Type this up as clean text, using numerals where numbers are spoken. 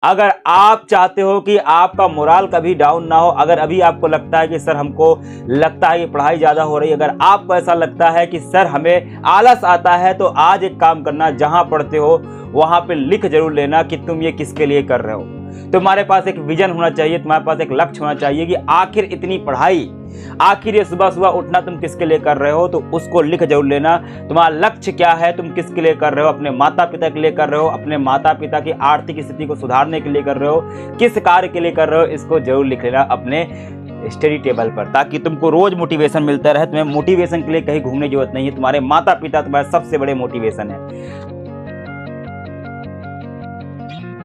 अगर आप चाहते हो कि आपका मोराल कभी डाउन ना हो, अगर अभी आपको लगता है कि सर हमको लगता है कि पढ़ाई ज़्यादा हो रही है, अगर आपको ऐसा लगता है कि सर हमें आलस आता है, तो आज एक काम करना, जहां पढ़ते हो वहां पे लिख जरूर लेना कि तुम ये किसके लिए कर रहे हो। तुम्हारे पास एक विजन होना चाहिए, तुम्हारे पास एक लक्ष्य होना चाहिए कि आखिर इतनी पढ़ाई, आखिर ये सुबह सुबह उठना तुम किसके लिए कर रहे हो, तो उसको लिख जरूर लेना। तुम्हारा लक्ष्य क्या है, तुम किसके लिए कर रहे हो, अपने माता पिता के लिए कर रहे हो, अपने माता पिता की आर्थिक स्थिति को सुधारने के लिए कर रहे हो, किस कार्य के लिए कर रहे हो, इसको जरूर लिख लेना अपने स्टडी टेबल पर, ताकि तुमको रोज मोटिवेशन मिलता रहे। तुम्हें मोटिवेशन के लिए कहीं घूमने की जरूरत नहीं है, तुम्हारे माता पिता तुम्हारे सबसे बड़े मोटिवेशन है।